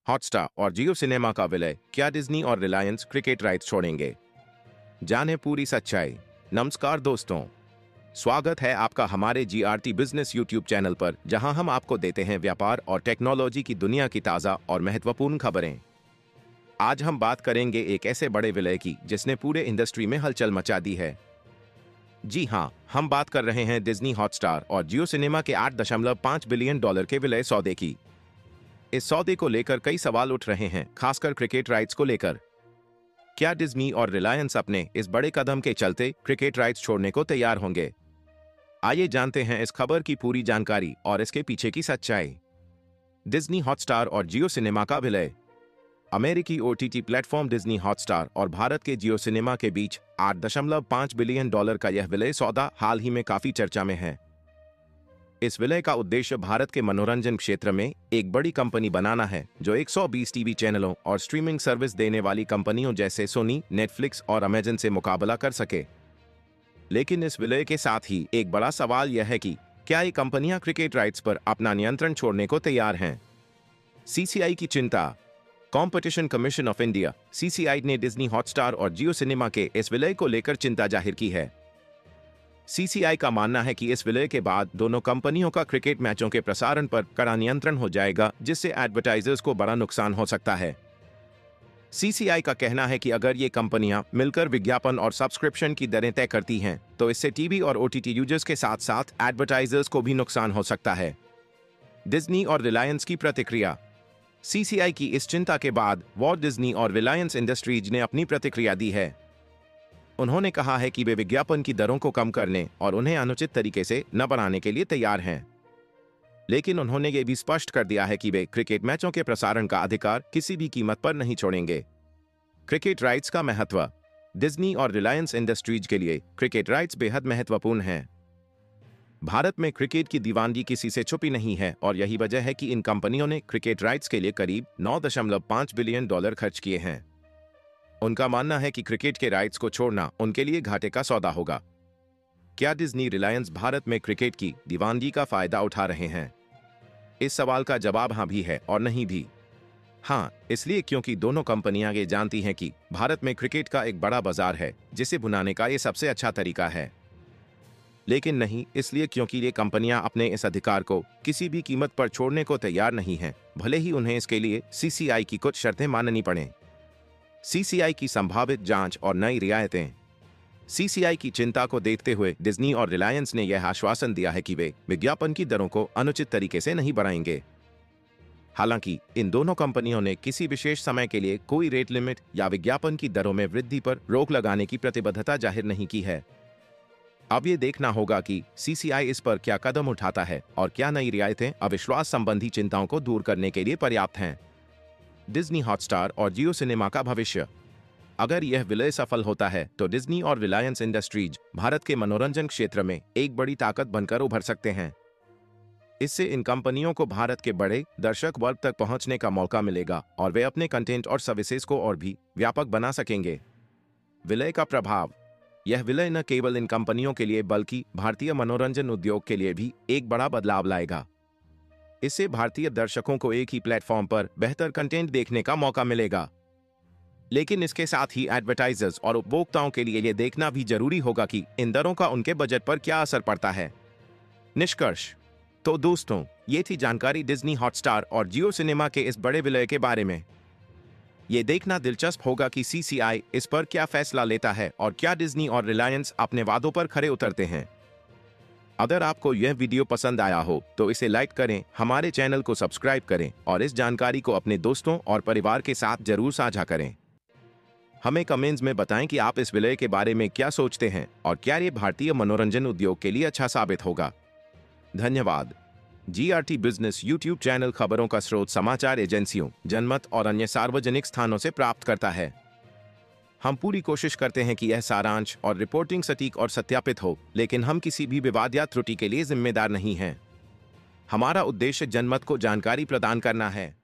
Hotstar और जियो cinema का विलय, क्या डिज्नी और रिलायंस क्रिकेट राइट्स छोड़ेंगे? जाने पूरी सच्चाई। नमस्कार दोस्तों, स्वागत है आपका हमारे जीआरटी बिजनेस यूट्यूब चैनल पर, जहां हम आपको देते हैं व्यापार और टेक्नोलॉजी की दुनिया की ताजा और महत्वपूर्ण खबरें। आज हम बात करेंगे एक ऐसे बड़े विलय की जिसने पूरे इंडस्ट्री में हलचल मचा दी है। जी हां, हम बात कर रहे हैं डिज्नी हॉटस्टार और जियो सिनेमा के $8.5 बिलियन के विलय सौदे की। इस सौदे को लेकर कई सवाल उठ रहे हैं, खासकर क्रिकेट राइट्स को लेकर। क्या डिज्नी और रिलायंस अपने इस बड़े कदम के चलते क्रिकेट राइट्स छोड़ने को तैयार होंगे? आइए जानते हैं इस खबर की पूरी जानकारी और इसके पीछे की सच्चाई। डिज्नी हॉटस्टार और जियो सिनेमा का विलय। अमेरिकी ओटीटी प्लेटफॉर्म डिज्नी हॉटस्टार और भारत के जियो सिनेमा के बीच $8.5 बिलियन का यह विलय सौदा हाल ही में काफी चर्चा में है। इस विलय का उद्देश्य भारत के मनोरंजन क्षेत्र में एक बड़ी कंपनी बनाना है, जो 120 टीवी चैनलों और स्ट्रीमिंग सर्विस देने वाली कंपनियों जैसे सोनी, नेटफ्लिक्स और अमेजन से मुकाबला कर सके। लेकिन इस विलय के साथ ही एक बड़ा सवाल यह है कि क्या ये कंपनियां क्रिकेट राइट्स पर अपना नियंत्रण छोड़ने को तैयार हैं? सीसीआई की चिंता। Competition commission of India (CCI) ने डिज्नी हॉटस्टार और जियो सिनेमा के इस विलय को लेकर चिंता जाहिर की है। सीसीआई का मानना है कि इस विलय के बाद दोनों कंपनियों का क्रिकेट मैचों के प्रसारण पर कड़ा नियंत्रण हो जाएगा, जिससे एडवर्टाइजर्स को बड़ा नुकसान हो सकता है। सीसीआई का कहना है कि अगर ये कंपनियां मिलकर विज्ञापन और सब्सक्रिप्शन की दरें तय करती हैं, तो इससे टीवी और ओटीटी यूजर्स के साथ साथ एडवर्टाइजर्स को भी नुकसान हो सकता है। डिज्नी और रिलायंस की प्रतिक्रिया। सीसीआई की इस चिंता के बाद वॉल्ट डिज्नी और रिलायंस इंडस्ट्रीज ने अपनी प्रतिक्रिया दी है। उन्होंने कहा है कि वे विज्ञापन की दरों को कम करने और उन्हें अनुचित तरीके से न बनाने के लिए तैयार हैं। लेकिन उन्होंने ये भी स्पष्ट कर दिया है कि वे क्रिकेट मैचों के प्रसारण का अधिकार किसी भी कीमत पर नहीं छोड़ेंगे। क्रिकेट राइट्स का महत्व। डिज्नी और रिलायंस इंडस्ट्रीज के लिए क्रिकेट राइट्स बेहद महत्वपूर्ण हैं। भारत में क्रिकेट की दीवानगी किसी से छुपी नहीं है और यही वजह है कि इन कंपनियों ने क्रिकेट राइट्स के लिए करीब $9.5 बिलियन खर्च किए हैं। उनका मानना है कि क्रिकेट के राइट्स को छोड़ना उनके लिए घाटे का सौदा होगा। क्या डिज्नी रिलायंस भारत में क्रिकेट की दीवानगी का फायदा उठा रहे हैं? इस सवाल का जवाब हाँ भी है और नहीं भी। हाँ, इसलिए क्योंकि दोनों कंपनियां ये जानती हैं कि भारत में क्रिकेट का एक बड़ा बाजार है, जिसे भुनाने का ये सबसे अच्छा तरीका है। लेकिन नहीं इसलिए क्योंकि ये कंपनियां अपने इस अधिकार को किसी भी कीमत पर छोड़ने को तैयार नहीं हैं, भले ही उन्हें इसके लिए सीसीआई की कुछ शर्तें माननी पड़ें। सीसीआई की संभावित जांच और नई रियायतें। सीसीआई की चिंता को देखते हुए डिज्नी और रिलायंस ने यह आश्वासन दिया है कि वे विज्ञापन की दरों को अनुचित तरीके से नहीं बढ़ाएंगे। हालांकि इन दोनों कंपनियों ने किसी विशेष समय के लिए कोई रेट लिमिट या विज्ञापन की दरों में वृद्धि पर रोक लगाने की प्रतिबद्धता जाहिर नहीं की है। अब ये देखना होगा कि सीसीआई इस पर क्या कदम उठाता है और क्या नई रियायतें अविश्वास संबंधी चिंताओं को दूर करने के लिए पर्याप्त हैं। डिज्नी हॉटस्टार और जियो सिनेमा का भविष्य। अगर यह विलय सफल होता है तो डिज्नी और रिलायंस इंडस्ट्रीज भारत के मनोरंजन क्षेत्र में एक बड़ी ताकत बनकर उभर सकते हैं। इससे इन कंपनियों को भारत के बड़े दर्शक वर्ग तक पहुंचने का मौका मिलेगा और वे अपने कंटेंट और सर्विसेज को और भी व्यापक बना सकेंगे। विलय का प्रभाव। यह विलय न केवल इन कंपनियों के लिए बल्कि भारतीय मनोरंजन उद्योग के लिए भी एक बड़ा बदलाव लाएगा। इससे भारतीय दर्शकों को एक ही प्लेटफॉर्म पर बेहतर कंटेंट देखने का मौका मिलेगा। लेकिन इसके साथ ही एडवर्टाइजर्स और उपभोक्ताओं के लिए यह देखना भी जरूरी होगा कि इन दरों का उनके बजट पर क्या असर पड़ता है। निष्कर्ष। तो दोस्तों, ये थी जानकारी डिज्नी हॉटस्टार और जियो सिनेमा के इस बड़े विलय के बारे में। ये देखना दिलचस्प होगा कि सीसीआई इस पर क्या फैसला लेता है और क्या डिज्नी और रिलायंस अपने वादों पर खरे उतरते हैं। अगर आपको यह वीडियो पसंद आया हो तो इसे लाइक करें, हमारे चैनल को सब्सक्राइब करें और इस जानकारी को अपने दोस्तों और परिवार के साथ जरूर साझा करें। हमें कमेंट्स में बताएं कि आप इस विलय के बारे में क्या सोचते हैं और क्या ये भारतीय मनोरंजन उद्योग के लिए अच्छा साबित होगा। धन्यवाद। जीआरटी बिजनेस यूट्यूब चैनल खबरों का स्रोत समाचार एजेंसियों, जनमत और अन्य सार्वजनिक स्थानों से प्राप्त करता है। हम पूरी कोशिश करते हैं कि यह सारांश और रिपोर्टिंग सटीक और सत्यापित हो, लेकिन हम किसी भी विवाद या त्रुटि के लिए जिम्मेदार नहीं हैं। हमारा उद्देश्य जनमत को जानकारी प्रदान करना है।